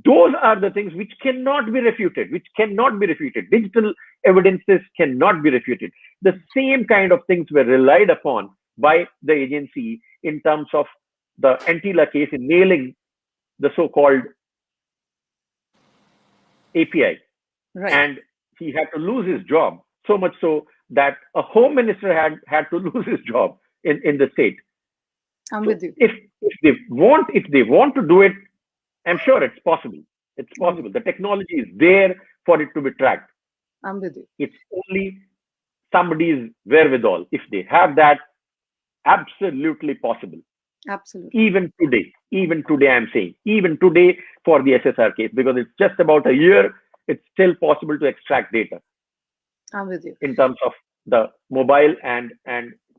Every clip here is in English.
Those are the things which cannot be refuted, Digital evidences cannot be refuted. The same kind of things were relied upon by the agency in terms of the Antila case in nailing the so-called API. Right. And he had to lose his job, so much so that a home minister had to lose his job in the state. I'm with you. If they want to do it, I'm sure it's possible. It's possible. The technology is there for it to be tracked. I'm with you. It's only somebody's wherewithal. If they have that, absolutely possible. Absolutely. Even today, I'm saying, even today for the SSR case, because it's just about a year, it's still possible to extract data. I'm with you. In terms of the mobile and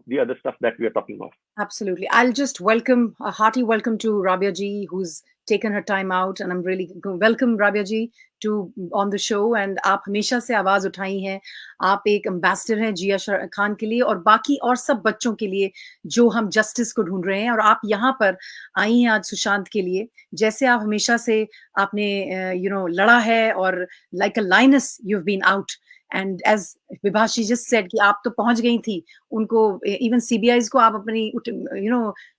the other stuff that we are talking of. Absolutely. I'll just welcome a hearty welcome to Rabia ji, who's taken her time out, and I'm really welcome Rabia ji to on the show. And आप हमेशा से आवाज उठाई हैं, आप एक ambassador हैं जिया खान के लिए और बाकी और सब बच्चों के लिए जो हम जस्टिस को ढूंढ रहे हैं, और आप यहाँ पर आई हैं आज सुशांत के लिए, जैसे आप हमेशा से आपने लड़ा है और like a lioness you've been out. And as Vibhashi just said कि आप तो पहुंच गई थी उनको, even CBIs को आप अपनी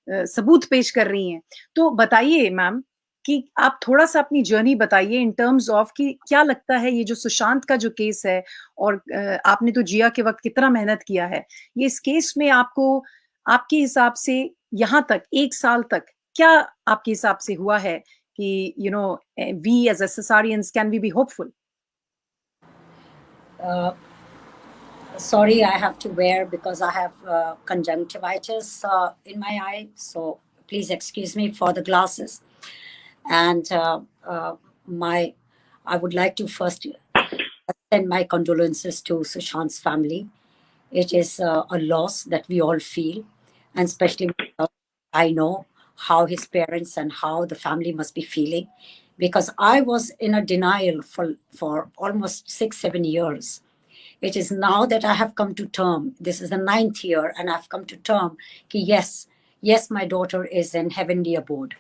सबूत पेश कर रही हैं. तो बताइए मैम कि आप थोड़ा सा अपनी जर्नी बताइए इन टर्म्स ऑफ कि क्या लगता है ये जो सुशांत का जो केस है, और आपने तो जिया के वक्त कितना मेहनत किया है, ये इस केस में आपको आपके हिसाब से यहाँ तक 1 साल तक क्या आपके हिसाब से हुआ है कि we as SSRians can we be hopeful? Sorry, I have to wear because I have conjunctivitis in my eye. So please excuse me for the glasses. And I would like to first send my condolences to Sushant's family. It is a loss that we all feel, and especially I know how his parents and how the family must be feeling, because I was in a denial for almost 6-7 years. It is now that I have come to term. This is the 9th year, and I've come to term. Yes, my daughter is in heavenly abode.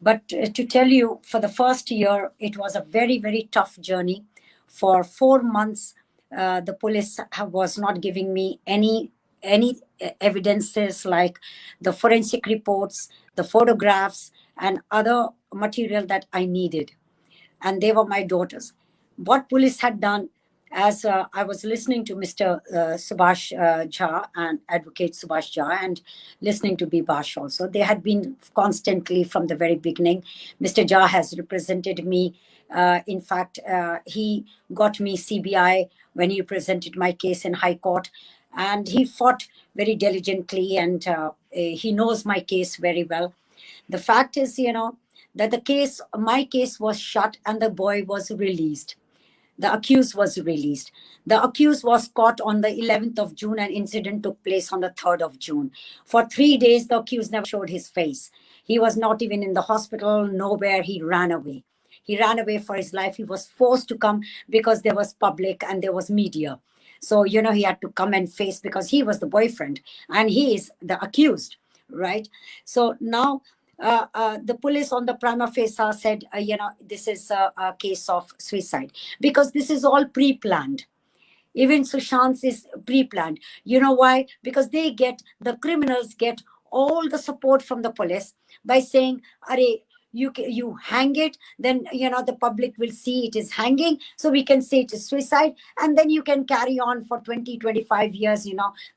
But to tell you, for the first year, it was a very, very tough journey. For 4 months, the police was not giving me any evidences like the forensic reports, the photographs, and other material that I needed. And they were my daughters. What police had done, as I was listening to Mr. Subhash Jha and Advocate Subhash Jha, and listening to Bibash also, they had been constantly from the very beginning. Mr. Jha has represented me. In fact, he got me CBI when he presented my case in High Court, and he fought very diligently, and he knows my case very well. The fact is, that my case was shut and the boy was released. The accused was released. The accused was caught on the 11th of June, and incident took place on the 3rd of June. For 3 days, the accused never showed his face. He was not even in the hospital, nowhere. He ran away. He ran away for his life. He was forced to come because there was public and there was media. So, he had to come and face because he was the boyfriend and he is the accused, right? So now the police on the prima facie said, this is a case of suicide, because this is all pre-planned. Even Sushant's is pre-planned. You know why? Because the criminals get all the support from the police by saying, Arey, you hang it, then the public will see it is hanging, so we can say it is suicide, and then you can carry on for 20-25 years,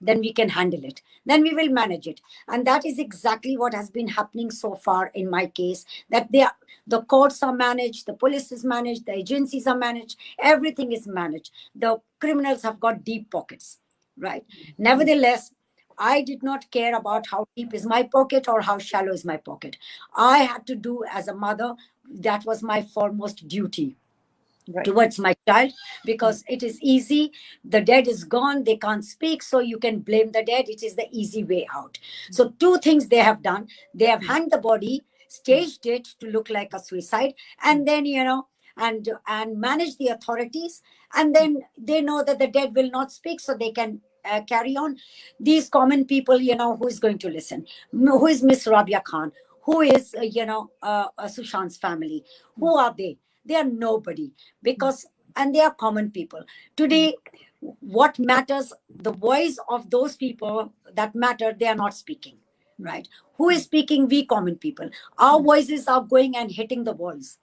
then we can handle it, then we will manage it. And that is exactly what has been happening so far in my case, that the courts are managed, the police is managed, the agencies are managed, everything is managed. The criminals have got deep pockets, right? Nevertheless, I did not care about how deep is my pocket or how shallow is my pocket. I had to do as a mother, that was my foremost duty. Right. Towards my child, because it is easy. The dead is gone. They can't speak. So you can blame the dead. It is the easy way out. So 2 things they have done. They have hanged the body, staged it to look like a suicide, and then, and manage the authorities. And then they know that the dead will not speak, so they can carry on. These common people, who is going to listen? Who is Miss Rabia Khan? Who is, Sushant's family? Who are they? They are nobody, because, and they are common people. Today, what matters, the voice of those people that matter, they are not speaking, right? Who is speaking? We common people. Our voices are going and hitting the walls.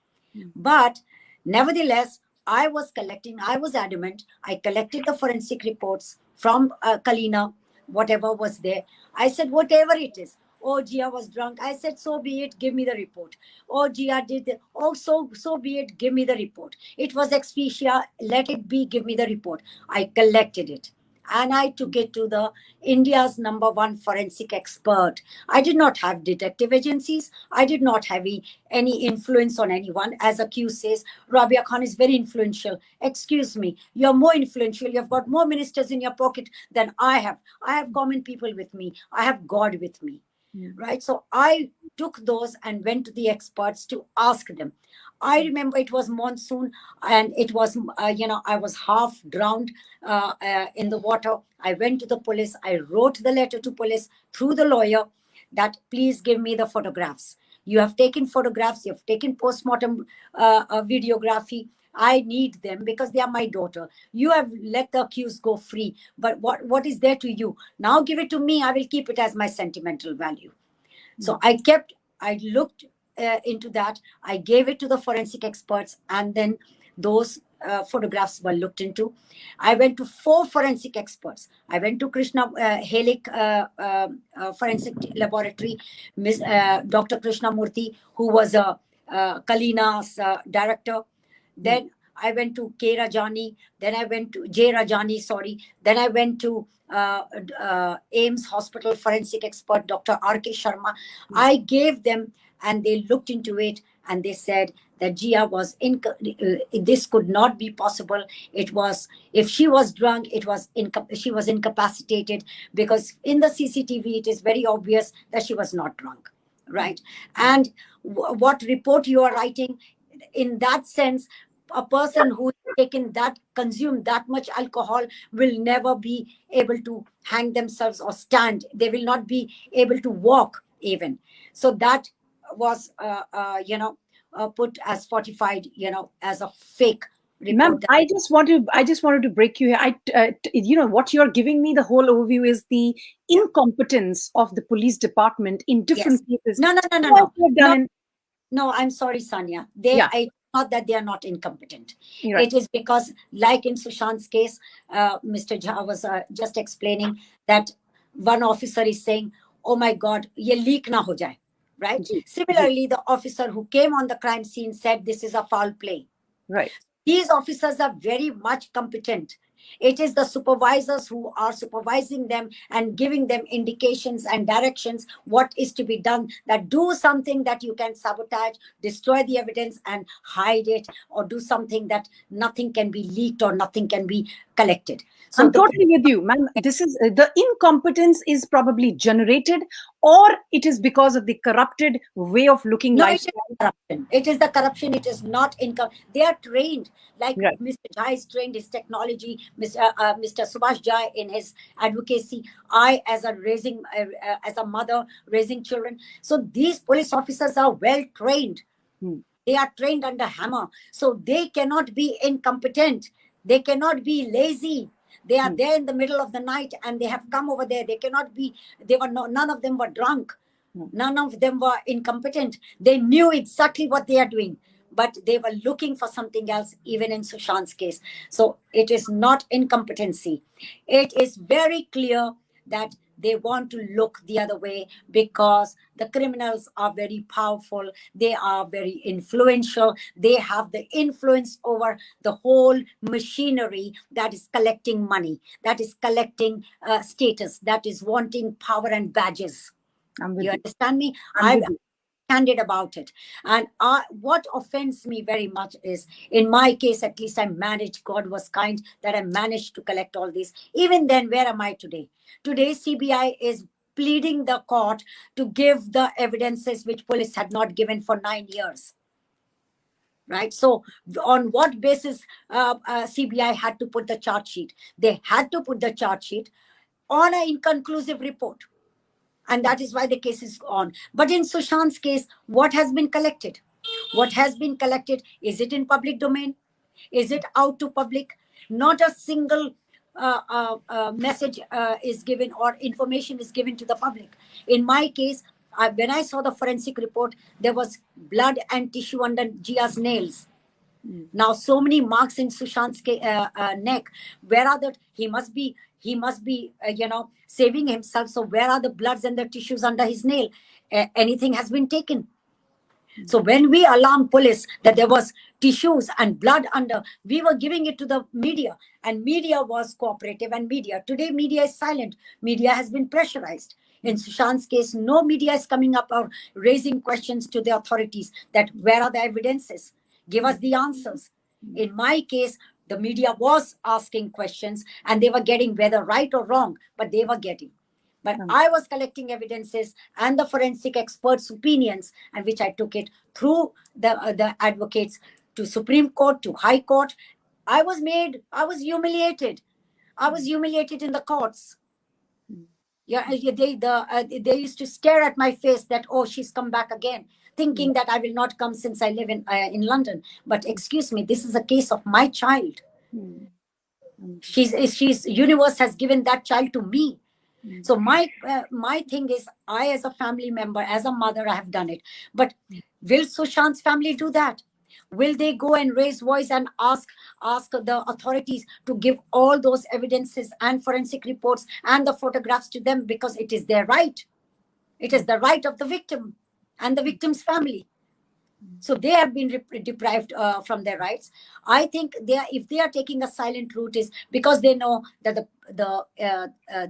But nevertheless, I was adamant. I collected the forensic reports from Kalina, whatever was there. I said, whatever it is. Oh, Jia was drunk. I said, so be it, give me the report. Oh, Jia did, oh, so be it, give me the report. It was expedia, let it be, give me the report. I collected it and I took it to the India's number one forensic expert. I did not have detective agencies. I did not have any influence on anyone. As accused says, Rabia Khan is very influential. Excuse me, you're more influential. You've got more ministers in your pocket than I have. I have common people with me. I have God with me. Right? So I took those and went to the experts to ask them. I remember it was monsoon and it was, I was half drowned in the water. I went to the police. I wrote the letter to police through the lawyer that please give me the photographs. You have taken photographs, you have taken postmortem videography. I need them because they are my daughter. You have let the accused go free. But what is there to you? Now give it to me. I will keep it as my sentimental value. So I looked into that. I gave it to the forensic experts, and then those photographs were looked into. I went to 4 forensic experts. I went to Krishna Helik Forensic Laboratory, Dr. Krishna Murthy, who was a Kalina's director. Then I went to K. Rajani. Then I went to J. Rajani, sorry. Then I went to AIMS Hospital forensic expert, Dr. R.K. Sharma. I gave them, and they looked into it, and they said that Jia was this could not be possible. It was, if she was drunk, she was incapacitated, because in the CCTV it is very obvious that she was not drunk, right? And what report you are writing, in that sense, a person who consumed that much alcohol will never be able to hang themselves or stand. They will not be able to walk even. So that was put as fortified, as a fake Ma'am, report. I just wanted to break you here. What you're giving me, the whole overview is the incompetence of the police department in Yes. different cases. No, no, no, no, What no. they have done No, in, no, I'm sorry, Sanya. yeah, Not that they are not incompetent. you're right. It is because, like in Sushant's case, Mr. Jha was just explaining that one officer is saying, "Oh my God, ye leak na ho jaye." Right? Ji, ji, Similarly, the officer who came on the crime scene said, "This is a foul play." right. These officers are very much competent. It is the supervisors who are supervising them and giving them indications and directions what is to be done, that do something that you can sabotage, destroy the evidence and hide it, or do something that nothing can be leaked or nothing can be collected. So I'm totally with you, ma'am. This is the incompetence is probably generated, or it is because of the corrupted way of looking no, it is lifestyle. corruption. It is the corruption. It is not income. They are trained. Like Right. Mr. Jha is trained his technology. Mr. Subhash Jha in his advocacy. I, as a mother raising children. So these police officers are well trained. Hmm. They are trained under hammer. So they cannot be incompetent. They cannot be lazy. They are there in the middle of the night and they have come over there. They cannot be, none of them were drunk. None of them were incompetent. They knew exactly what they are doing, but they were looking for something else, even in Sushant's case. So it is not incompetency. It is very clear that they want to look the other way because the criminals are very powerful. They are very influential. They have the influence over the whole machinery that is collecting money, that is collecting status, that is wanting power and badges. I'm with You you. understand me? I'm I'm with you. candid about it. And what offends me very much is, in my case, at least I managed, God was kind that I managed to collect all these. Even then, where am I today? Today, CBI is pleading the court to give the evidences which police had not given for 9 years. Right? So on what basis CBI had to put the charge sheet? They had to put the charge sheet on an inconclusive report. And that is why the case is on. But in Sushant's case, what has been collected? What has been collected? Is it in public domain? Is it out to public? Not a single message is given or information is given to the public. In my case, when I saw the forensic report, there was blood and tissue under Jiah's nails. Now, so many marks in Sushant's neck. Where are the? He must be. Saving himself. So where are the bloods and the tissues under his nail? Anything has been taken. So when we alarmed police that there was tissues and blood under, we were giving it to the media, and media was cooperative. And today media is silent. Media has been pressurized. In Sushant's case, no media is coming up or raising questions to the authorities that where are the evidences? Give us the answers. In my case, the media was asking questions and they were getting, whether right or wrong, but they were getting. But I was collecting evidences and the forensic experts' opinions, and which I took it through the advocates to Supreme Court, to High Court. I was humiliated. I was humiliated in the courts. Yeah, they used to stare at my face that, oh, she's come back again, thinking that I will not come since I live in London. But excuse me, this is a case of my child. She's universe has given that child to me. So my thing is, I as a family member, as a mother, I have done it. But will Sushant's family do that? Will they go and raise voice and ask the authorities to give all those evidences and forensic reports and the photographs to them, because it is their right. It is the right of the victim and the victim's family. So they have been deprived from their rights. I think if they are taking a silent route, is because they know that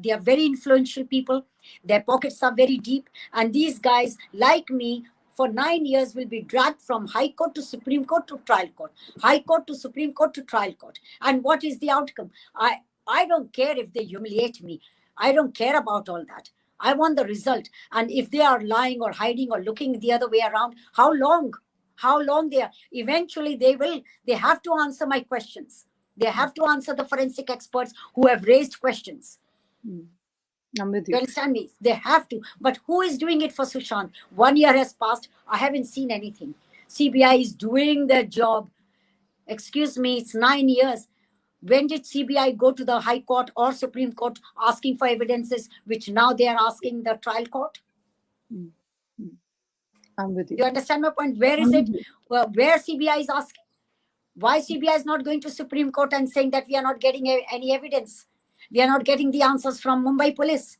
they are very influential people. Their pockets are very deep, and these guys like me for 9 years will be dragged from High Court to Supreme Court to trial court, High Court to Supreme Court to trial court. And what is the outcome? I don't care if they humiliate me. I don't care about all that. I want the result. And if they are lying or hiding or looking the other way around, how long? How long they are? Eventually they have to answer my questions. They have to answer the forensic experts who have raised questions. I'm with you. You understand me? They have to. But who is doing it for Sushant? 1 year has passed. I haven't seen anything. CBI is doing their job. Excuse me, it's 9 years. When did CBI go to the High Court or Supreme Court asking for evidences, which now they are asking the trial court? I'm with you. You understand my point? Where is it? Well, where CBI is asking? Why CBI is not going to Supreme Court and saying that we are not getting any evidence? We are not getting the answers from Mumbai police.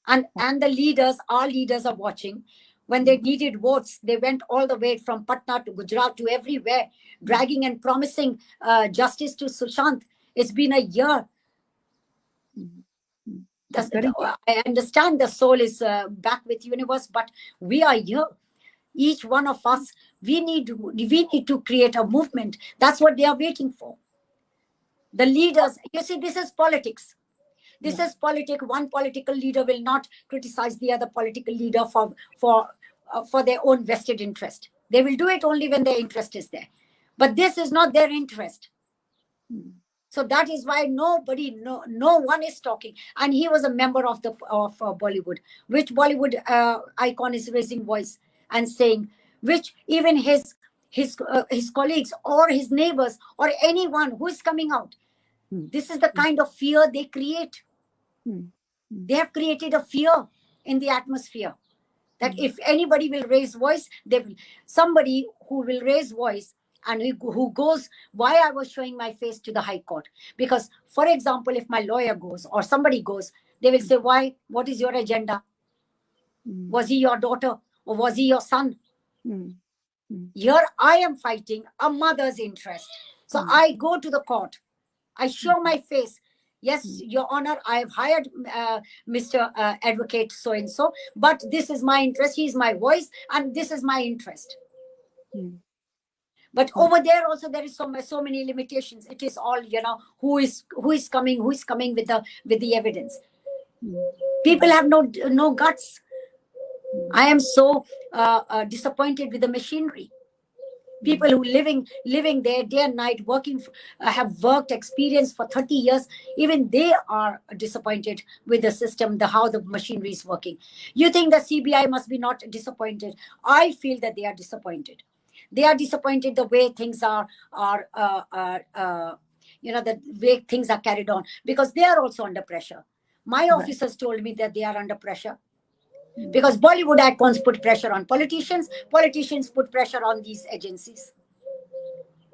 And the leaders, our leaders are watching. When they needed votes, they went all the way from Patna to Gujarat to everywhere, dragging and promising justice to Sushant. It's been a year. I understand the soul is back with universe, but we are here. Each one of us, we need to create a movement. That's what they are waiting for. The leaders, you see, this is politics. This is politics. One political leader will not criticize the other political leader for their own vested interest. They will do it only when their interest is there. But this is not their interest. So that is why no one is talking. And he was a member of Bollywood. Which Bollywood icon is raising voice and saying, which even his colleagues or his neighbors or anyone who is coming out. This is the kind of fear they create. They have created a fear in the atmosphere that if anybody will raise voice, somebody who will raise voice and who goes, why I was showing my face to the High Court. Because, for example, if my lawyer goes or somebody goes, they will say, why? What is your agenda? Was he your daughter or was he your son? Here I am fighting a mother's interest. So I go to the court. I show my face. Yes, Your Honor, I have hired Mr. Advocate so-and-so, but this is my interest. He is my voice, and this is my interest. But over there also there is so many limitations. It is all, who is coming with the evidence. People have no guts. I am so disappointed with the machinery. People who living there day and night, working, have worked experience for 30 years, even they are disappointed with the system, the how the machinery is working. You think the CBI must be not disappointed? I feel that they are disappointed. They are disappointed the way things are the way things are carried on, because they are also under pressure. My officers told me that they are under pressure because Bollywood icons put pressure on politicians. Politicians put pressure on these agencies.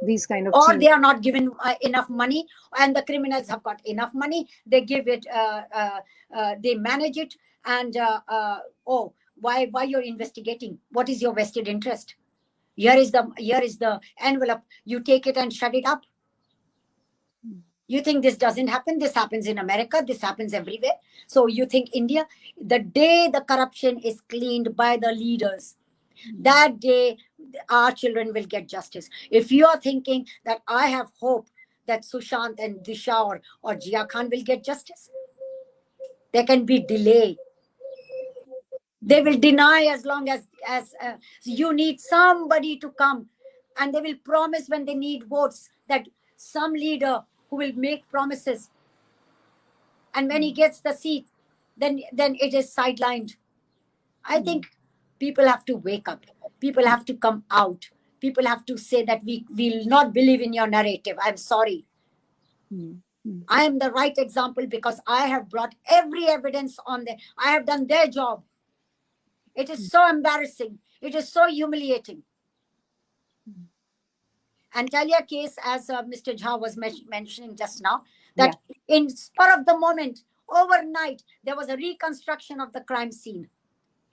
These kind of Or things. they are not given enough money, and the criminals have got enough money. They give it, they manage it, and oh, why you're investigating? What is your vested interest? Here is the envelope. You take it and shut it up. You think this doesn't happen? This happens in America. This happens everywhere. So you think India, the day the corruption is cleaned by the leaders, that day our children will get justice. If you are thinking that I have hope that Sushant and Disha or Jia Khan will get justice, there can be delay. They will deny as long as you need somebody to come, and they will promise when they need votes that some leader who will make promises, and when he gets the seat, then it is sidelined. I think people have to wake up. People have to come out. People have to say that we will not believe in your narrative. I'm sorry. I am the right example because I have brought every evidence on there. I have done their job. It is so embarrassing. It is so humiliating. And Talia case, as Mr. Jha was mentioning just now, that in spur of the moment, overnight, there was a reconstruction of the crime scene.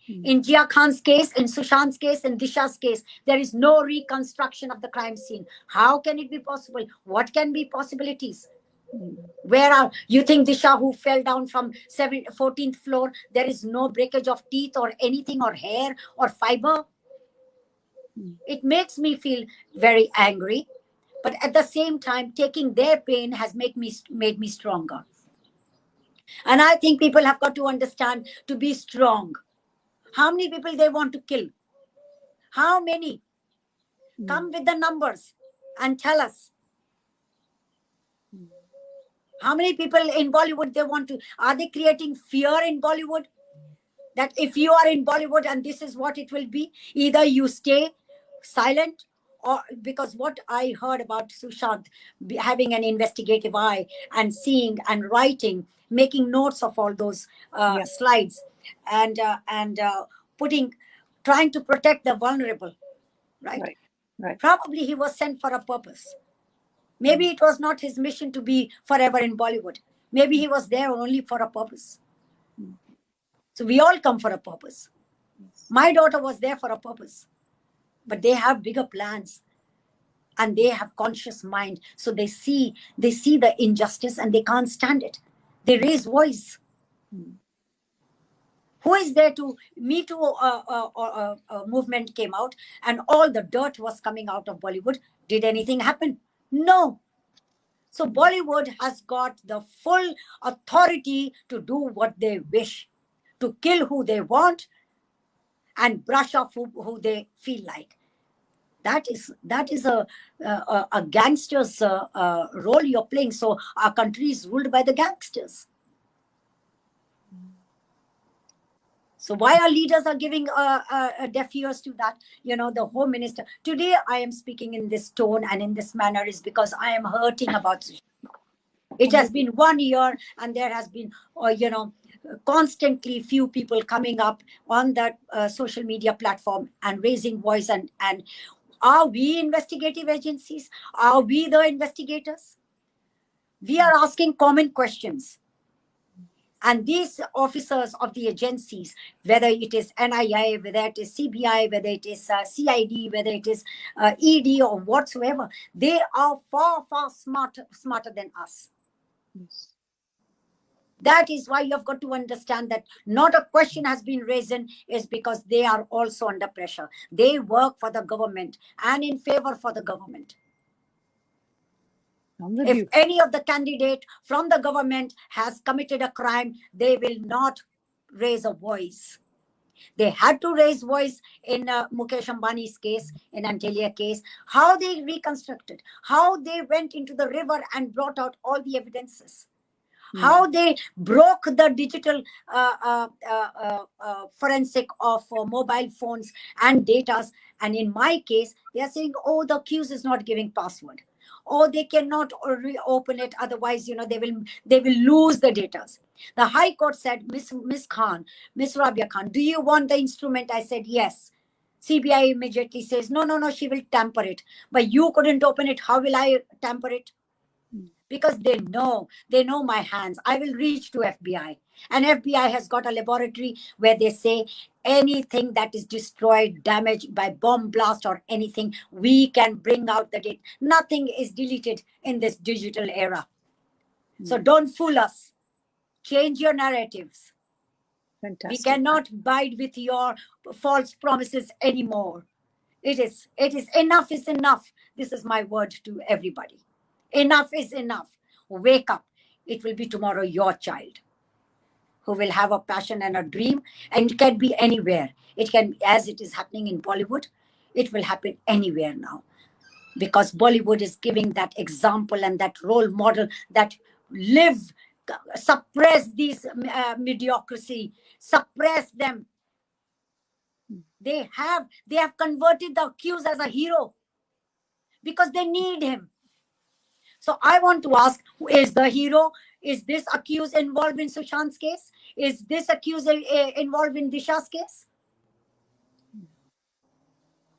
In Jia Khan's case, in Sushant's case, in Disha's case, there is no reconstruction of the crime scene. How can it be possible? What can be possibilities? Where are you think Disha, who fell down from 14th floor, there is no breakage of teeth or anything or hair or fiber? It makes me feel very angry, but at the same time, taking their pain has made me stronger. And I think people have got to understand to be strong. How many people they want to kill? How many? Come with the numbers and tell us. How many people in Bollywood they want to? Are they creating fear in Bollywood? That if you are in Bollywood and this is what it will be, either you stay silent, or because what I heard about Sushant having an investigative eye and seeing and writing, making notes of all those slides, and trying to protect the vulnerable, right? Probably he was sent for a purpose. Maybe it was not his mission to be forever in Bollywood. Maybe he was there only for a purpose. So we all come for a purpose. My daughter was there for a purpose. But they have bigger plans. And they have conscious mind. So they see the injustice and they can't stand it. They raise voice. Who is there to Me Too movement came out and all the dirt was coming out of Bollywood. Did anything happen? No. So Bollywood has got the full authority to do what they wish, to kill who they want and brush off who they feel like. That is a gangster's role you're playing. So our country is ruled by the gangsters. So why our leaders are giving deaf ears to that? The Home Minister. Today I am speaking in this tone and in this manner is because I am hurting about it. It has been 1 year and there has been, constantly few people coming up on that social media platform and raising voice. And are we investigative agencies? Are we the investigators? We are asking common questions. And these officers of the agencies, whether it is NIA, whether it is CBI, whether it is CID, whether it is ED or whatsoever, they are far, far smarter than us. Yes. That is why you have got to understand that not a question has been raised is because they are also under pressure. They work for the government and in favor for the government. If any of the candidate from the government has committed a crime, they will not raise a voice. They had to raise voice in Mukesh Ambani's case, in Antalya case, how they reconstructed, how they went into the river and brought out all the evidences, how they broke the digital forensic of mobile phones and datas. And in my case, they are saying, oh, the accused is not giving password, or they cannot reopen it, otherwise, they will lose the datas. The High Court said, Miss Khan, Miss Rabia Khan, do you want the instrument? I said yes. CBI immediately says, no, no, no, she will tamper it. But you couldn't open it. How will I tamper it? Because they know my hands. I will reach to FBI. And FBI has got a laboratory where they say anything that is destroyed, damaged by bomb blast or anything, we can bring out the data. Nothing is deleted in this digital era. So don't fool us. Change your narratives. Fantastic. We cannot bide with your false promises anymore. It is enough is enough. This is my word to everybody. Enough is enough. Wake up. It will be tomorrow your child who will have a passion and a dream, and it can be anywhere. It can, as it is happening in Bollywood, it will happen anywhere now, because Bollywood is giving that example and that role model that live, suppress these mediocrity, suppress them. They have converted the accused as a hero because they need him. So I want to ask, who is the hero? Is this accused involved in Sushant's case? Is this accused involved in Disha's case?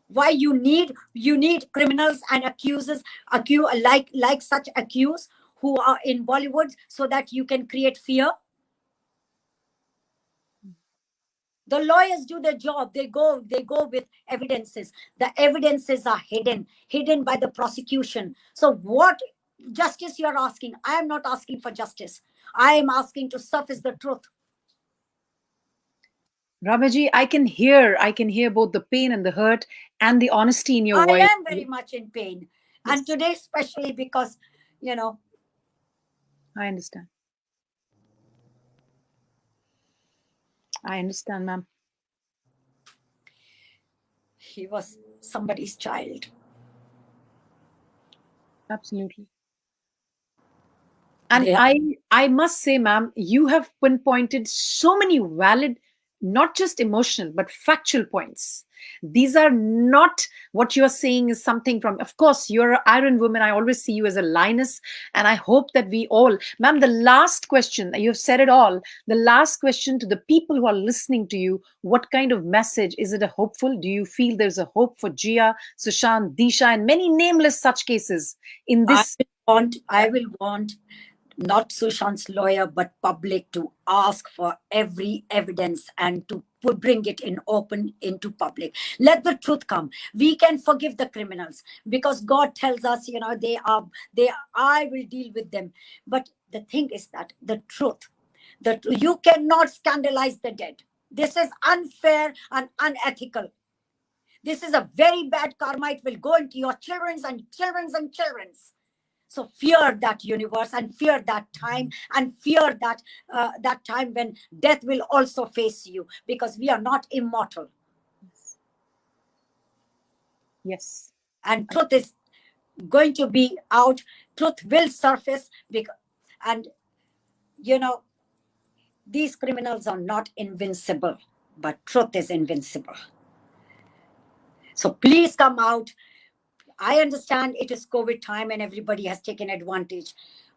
Why you need criminals and accusers, like such accused who are in Bollywood, so that you can create fear? The lawyers do their job. They go with evidences. The evidences are hidden by the prosecution. So what justice you are asking? I am not asking for justice. I am asking to surface the truth. Rabaji, I can hear both the pain and the hurt and the honesty in your voice. I am very much in pain. Yes. And today especially because, I understand. I understand, ma'am. He was somebody's child. Absolutely. And yeah. I must say, ma'am, you have pinpointed so many valid, not just emotional, but factual points. These are not what you're saying is something from, of course, you're an iron woman. I always see you as a lioness. And I hope that we all, ma'am, the last question, you've said it all. The last question to the people who are listening to you, what kind of message? Is it a hopeful? Do you feel there's a hope for Jia, Sushant, Disha, and many nameless such cases in this? I will want not Sushant's lawyer, but public to ask for every evidence and to bring it into public. Let the truth come. We can forgive the criminals because God tells us, I will deal with them. But the thing is that the truth, you cannot scandalize the dead. This is unfair and unethical. This is a very bad karma. It will go into your children's and children's and children's. So fear that universe and fear that time and fear that time when death will also face you, because we are not immortal. Yes. And truth is going to be out. Truth will surface. And, these criminals are not invincible, but truth is invincible. So please come out. I understand it is COVID time and everybody has taken advantage,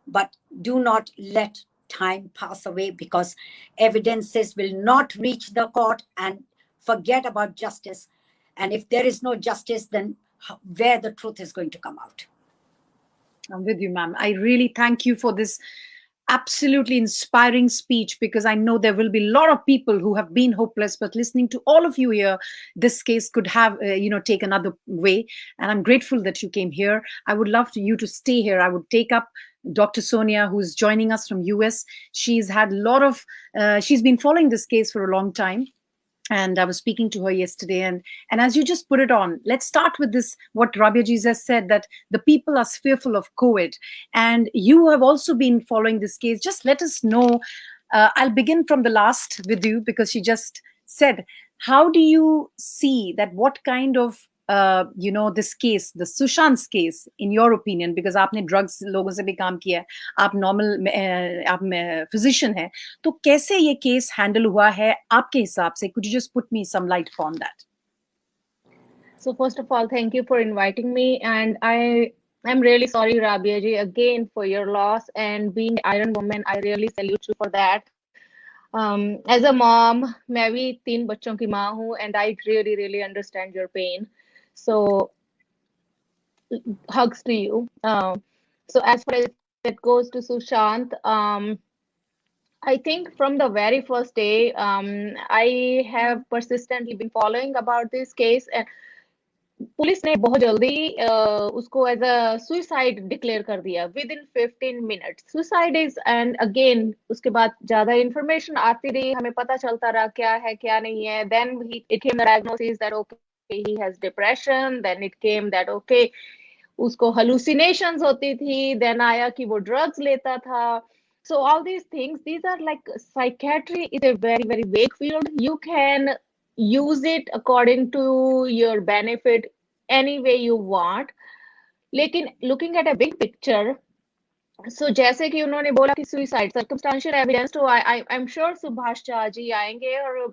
but do not let time pass away, because evidences will not reach the court, and forget about justice. And if there is no justice, then where the truth is going to come out. I'm with you, ma'am. I really thank you for this absolutely inspiring speech, because I know there will be a lot of people who have been hopeless, but listening to all of you here, this case could have, take another way. And I'm grateful that you came here. I would love you to stay here. I would take up Dr. Sonia, who's joining us from US. She's had a lot of, she's been following this case for a long time. And I was speaking to her yesterday, and as you just put it on, let's start with this, what Rabia ji has said, that the people are fearful of COVID. And you have also been following this case. Just let us know. I'll begin from the last with you, because she just said how do you see that, what kind of this case, the Sushant's case, in your opinion, because आपने drugs लोगों से भी काम किया है, आप normal आप physician हैं, तो कैसे ये case handle हुआ है आपके हिसाब से? Could you just put me some light upon that? So first of all, thank you for inviting me, and I'm really sorry, Rabia ji, again for your loss, and being Iron Woman, I really salute you for that. As a mom, मैं भी 3 बच्चों की माँ हूँ, and I really understand your pain. So hugs to you. So as far as it goes to Sushant, I think from the very first day, I have persistently been following about this case, and police ने बहुत जल्दी उसको as a suicide declare कर दिया with in 15 minutes. Suicide is, and again उसके बाद ज्यादा information आती रही, हमें पता चलता रहा क्या है क्या नहीं है. Then it came the diagnosis that okay he has depression. Then it came that okay उसको हेलुसिनेशंस होती थी. देन आया कि वो ड्रग्स लेता था. So all these things, these are like, psychiatry is a very vague field. You can use it according to your benefit any way you want. लेकिन looking at a big picture, so जैसे कि उन्होंने बोला कि suicide circumstantial evidence, तो I'm sure Subhash Jha ji आएंगे, और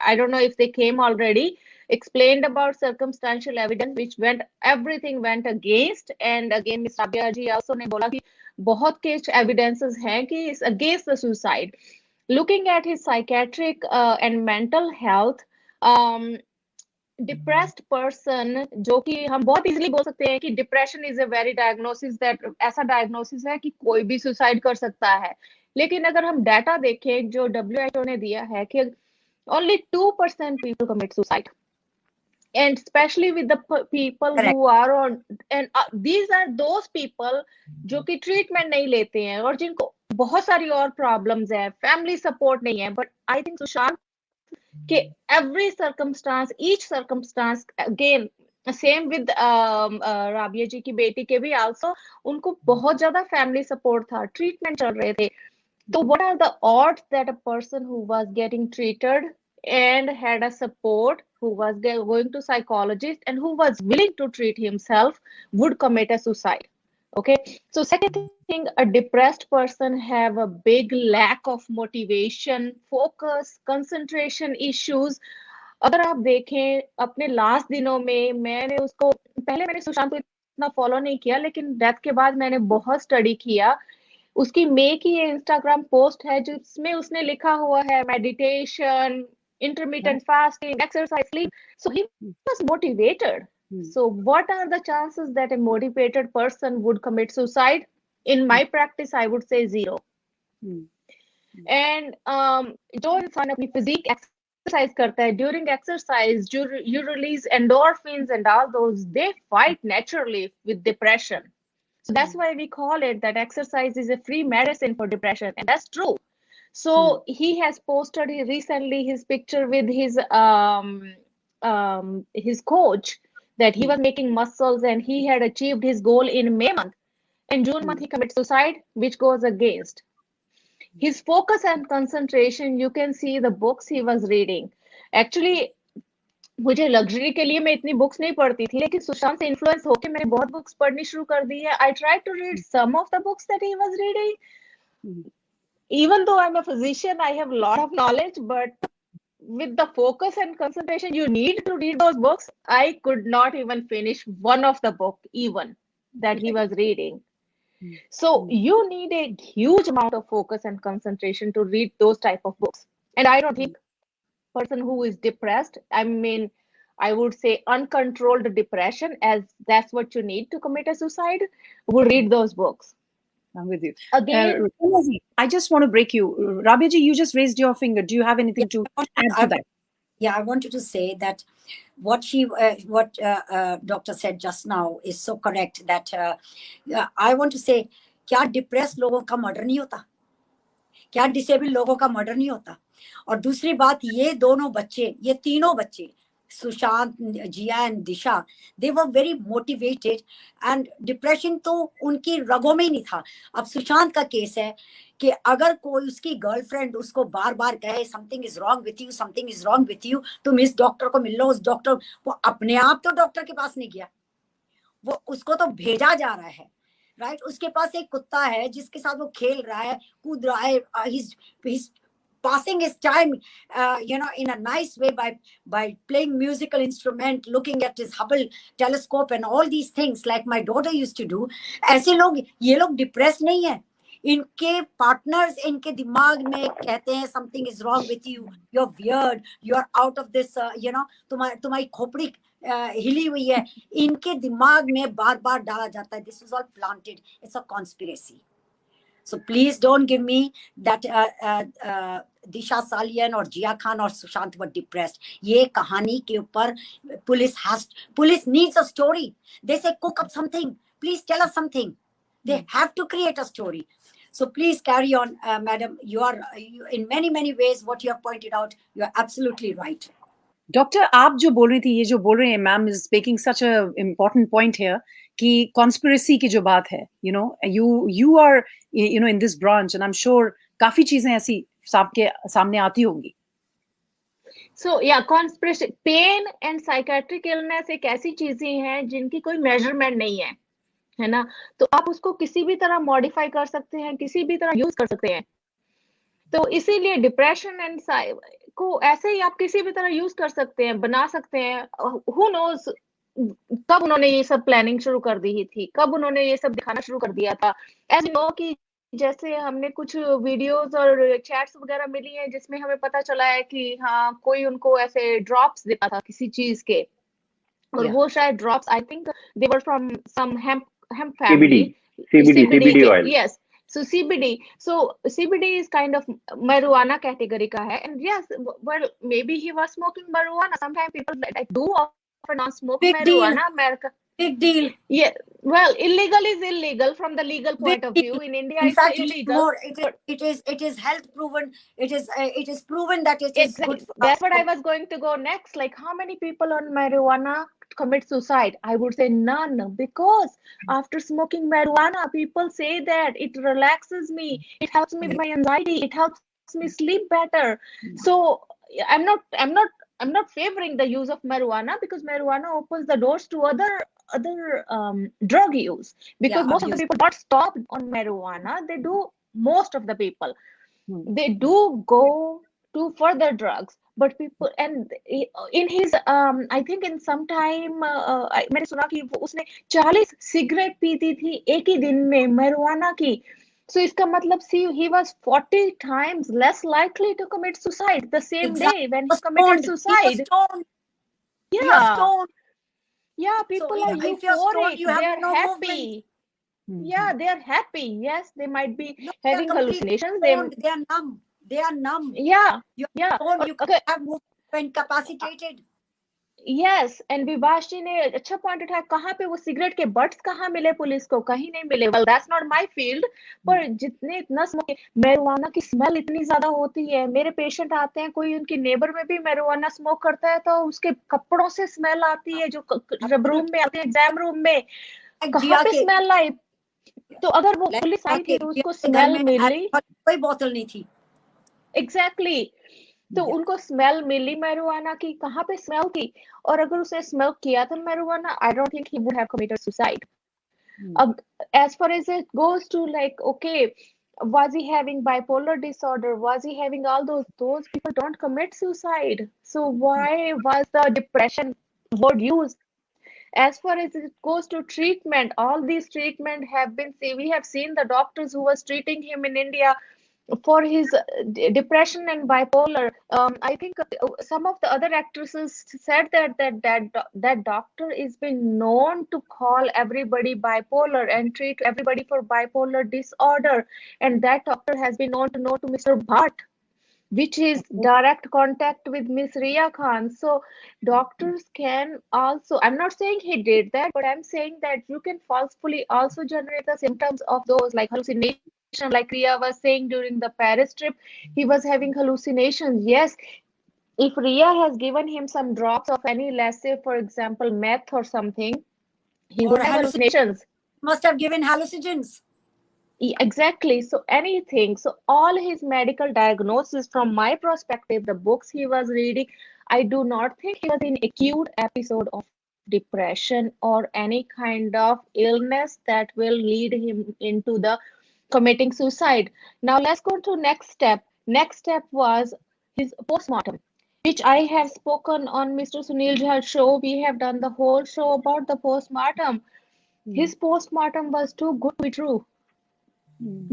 I don't know if they came already, explained about circumstantial evidence which everything went against. And again Miss Rabia ji also ने बोला कि बहुत कुछ evidences हैं कि it's against the suicide. Looking at his psychiatric and mental health, depressed person, जो कि हम बहुत इजीली बोल सकते हैं कि depression is a very diagnosis, that ऐसा डायग्नोसिस है कि कोई भी सुसाइड कर सकता है. लेकिन अगर हम डाटा देखें जो WHO ने दिया है कि only 2% people commit suicide, and especially with the people Correct. who are on, and these are those people जो कि ट्रीटमेंट नहीं लेते हैं और जिनको बहुत सारी और प्रॉब्लम्स है, फैमिली सपोर्ट नहीं है. बट आई थिंक सुशांत कि every circumstance, each circumstance, again same with Rabia जी की बेटी के भी also, उनको बहुत ज्यादा फैमिली सपोर्ट था, ट्रीटमेंट चल रहे थे. तो what are the odds that a person who was getting treated and had a support, who was going to psychologist and who was willing to treat himself, would commit a suicide? Okay, so second thing, a depressed person have a big lack of motivation, focus, concentration issues. अगर आप देखें अपने last दिनों में, मैंने सुशांत को इतना follow नहीं किया, लेकिन डेथ के बाद मैंने बहुत स्टडी किया. उसकी मे की ये इंस्टाग्राम पोस्ट है जिसमें उसने लिखा हुआ है meditation, intermittent fasting, exercise, sleep. So he was motivated. So what are the chances that a motivated person would commit suicide? In my practice, I would say 0. And जो इंसान अपनी physique exercise करता है, during exercise you release endorphins and all those, they fight naturally with depression. So that's why we call it that exercise is a free medicine for depression, and that's true. So he has posted recently his picture with his coach, that he was making muscles and he had achieved his goal in May month. In June month he commits suicide, which goes against his focus and concentration. You can see the books he was reading. Actually मुझे luxury के लिए मैं इतनी books नहीं पढ़ती थी, लेकिन सुशांत से इन्फ्लुएंस होके मैंने बहुत बुक्स पढ़नी शुरू कर दी है. I try to read some of the books that he was reading. Even though I'm a physician, I have a lot of knowledge, but with the focus and concentration you need to read those books, I could not even finish one of the book even that he was reading. So you need a huge amount of focus and concentration to read those type of books. And I don't think person who is depressed, I mean, I would say uncontrolled depression, as that's what you need to commit a suicide, will read those books. I'm with you. Again, I just want to break you. Rabia ji, you just raised your finger. Do you have anything to add to that? Yeah, I wanted to say that what doctor said just now is so correct, that I want to say, क्या depress लोगों का murder नहीं होता? क्या disable लोगों का murder नहीं होता? और दूसरी बात, ये दोनों बच्चे, ये तीनों बच्चे Sushant, Jia and Disha, they were very motivated and depression तो उनकी रगों में ही नहीं था. अब सुशांत का केस है कि अगर कोई उसकी गर्लफ्रेंड उसको बार बार कहे something is wrong with you, something is wrong with you, तुम इस डॉक्टर को मिल लो, उस डॉक्टर, वो अपने आप तो डॉक्टर के पास नहीं गया, वो उसको तो भेजा जा रहा है. राइट, उसके पास एक कुत्ता है जिसके साथ वो खेल रहा है, कूद रहा है, he's passing his time, in a nice way by playing musical instrument, looking at his Hubble telescope and all these things like my daughter used to do. ऐसे लोग, ये लोग डिप्रेस नहीं है, इनके पार्टनर्स इनके दिमाग में कहते हैं something is wrong with you, you are weird, you are out of this, तुम्हारी खोपड़ी हिली हुई है, इनके दिमाग में बार बार डाला जाता है. This is all planted, it's a conspiracy. So please don't give me that Disha Salian or Jia Khan or Sushant were depressed. ये कहानी के ऊपर police needs a story. They say cook up something. Please tell us something. They have to create a story. So please carry on, madam. You in many ways what you have pointed out. You are absolutely right. Doctor, आप जो बोल रही थी, ये जो बोल रहे हैं ma'am is making such a important point here कि कॉन्स्पिरेसी की जो बात है, you are in this branch and I am sure काफी चीजें ऐसी सबके सामने आती होंगी. So yeah, conspiracy, pain and psychiatric illness एक ऐसी चीजें हैं जिनकी कोई मेजरमेंट नहीं है ना. तो आप उसको किसी भी तरह मॉडिफाई कर सकते हैं, किसी भी तरह यूज कर सकते हैं. तो इसीलिए डिप्रेशन एंड को ऐसे ही आप किसी भी तरह यूज कर सकते हैं, बना सकते हैं. हु नोज कब उन्होंने ये सब प्लानिंग शुरू कर दी थी, कब उन्होंने ये सब दिखाना शुरू कर दिया था. एज यू नो कि जैसे हमने कुछ वीडियोस और चैट्स वगैरह मिली हैं जिसमें हमें पता चला है कि हाँ कोई उनको ऐसे ड्रॉप्स देता था किसी चीज के, और वो शायद drops I think they were from some hemp family. CBD oil. Yes. So CBD. So CBD is kind of marijuana category ka hai. And yes, well, maybe he was smoking marijuana. Sometimes people like do often not smoke Big marijuana. deal. America. Big deal. Yeah. Well, illegal is illegal from the legal point of view. In India, in fact, it's illegal. It is health proven. It is proven that it is Exactly. good. That's what I was going to go next. Like, how many people on marijuana commit suicide? I would say none, because after smoking marijuana, people say that it relaxes me, it helps me with my anxiety, it helps me sleep better. So I'm not favoring the use of marijuana, because marijuana opens the doors to other drug use, because most of the people not stop on marijuana. They do, most of the people they do go to further drugs. But people, and in his I think in some time मैंने सुना कि उसने 40 cigarette पीती थी एक ही दिन में marijuana की. So इसका मतलब, see, he was 40 times less likely to commit suicide the same day when he committed suicide. He was stoned. Yeah. He was stoned. Yeah, people So are if you're stoned, euphoric. you have They are no happy. Yeah, they are happy. Yes, they might be having hallucinations. They are numb. They are numb. Yeah. You're stoned. You can't have movement. You're incapacitated. Yes, and Vibhash जी ने अच्छा point उठाया, कहाँ पे वो cigarette के buts कहाँ मिले police को, कहीं नहीं मिले. Well, that's not my field. पर जितने इतना स्मोक, मैरिजुआना की स्मेल इतनी ज्यादा होती है. मेरे पेशेंट आते हैं, कोई उनकी नेबर में भी मैरिजुआना स्मोक करता है तो उसके कपड़ों से स्मेल आती है, जो जब रूम में आते हैं, एग्जाम रूम में, कहाँ पे स्मेल आई. तो अगर वो पुलिस आई थी तो उसको स्मेल मिली, कोई बोतल नहीं थी. एग्जैक्टली. तो उनको स्मेल मिली मैरिजुआना की, कहाँ पे स्मेल थी. और अगर उसने स्मेल किया था marijuana, I don't think he would have committed suicide. अब as far as it goes to, like, okay, was he having bipolar disorder, was he having all those people don't commit suicide. So why was the depression word used? As far as it goes to treatment, all these treatment have been, we have seen the doctors who was treating him in India for his depression and bipolar. I think some of the other actresses said that doctor is been known to call everybody bipolar and treat everybody for bipolar disorder, and that doctor has been known to Mr. Bhatt, which is direct contact with Miss Ria Khan. So doctors can also, I'm not saying he did that, but I'm saying that you can falsely also generate the symptoms of those, like hallucination, like Ria was saying during the Paris trip, he was having hallucinations. Yes, if Ria has given him some drops of any, let's say, for example, meth or something, he Or would have hallucinations. must have given hallucinogens. Exactly. So anything. So all his medical diagnosis, from my perspective, the books he was reading, I do not think he was in acute episode of depression or any kind of illness that will lead him into the committing suicide. Now let's go to next step. Next step was his postmortem, which I have spoken on Mr. Sunil Jha's show. We have done the whole show about the postmortem. His postmortem was too good to be true.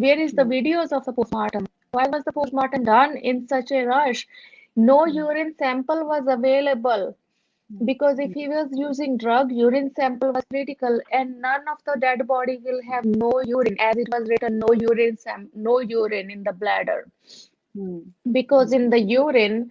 Where is the videos of the postmortem? Why was the postmortem done in such a rush? No urine sample was available because if he was using drug, urine sample was critical, and none of the dead body will have no urine, as it was written, no urine in the bladder, because in the urine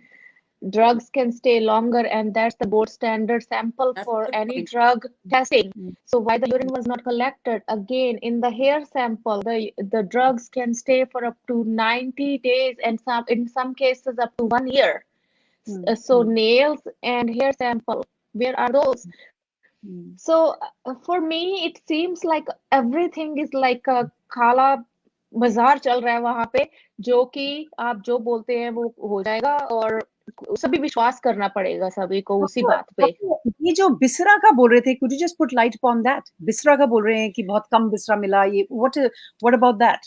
drugs can stay longer, and that's the gold standard sample That's a for good any point. drug testing. So why the urine was not collected? Again, in the hair sample, the drugs can stay for up to 90 days, and in some cases up to 1 year. So nails and hair sample, where are those? So for me, it seems like everything is like a काला बाजार चल रहा है वहां पे, जो कि आप जो बोलते हैं वो हो जाएगा, और सभी विश्वास करना पड़ेगा सभी को उसी बात पे. ये जो बिसरा का बोल रहे थे, could you just put light upon that? बिसरा का बोल रहे हैं कि बहुत कम बिसरा मिला, ये what about that?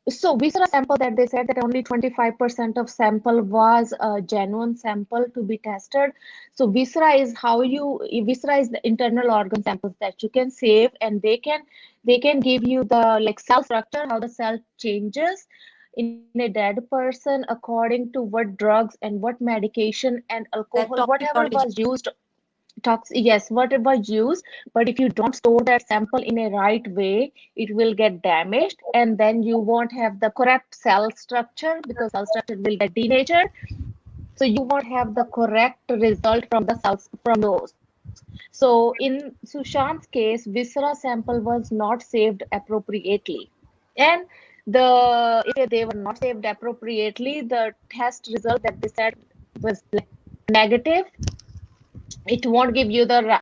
So Visera sample that they said that only 25% of sample was a genuine sample to be tested. So Visera is Visera is the internal organ samples that you can save, and they can give you the like cell structure, how the cell changes in a dead person according to what drugs and what medication and alcohol, whatever toxicology. was used. Yes, whatever use, but if you don't store that sample in a right way, it will get damaged, and then you won't have the correct cell structure because cell structure will get denatured. So you won't have the correct result from the cells from those. So in Sushant's case, viscera sample was not saved appropriately, and if they were not saved appropriately, the test result that they said was negative. It won't give you the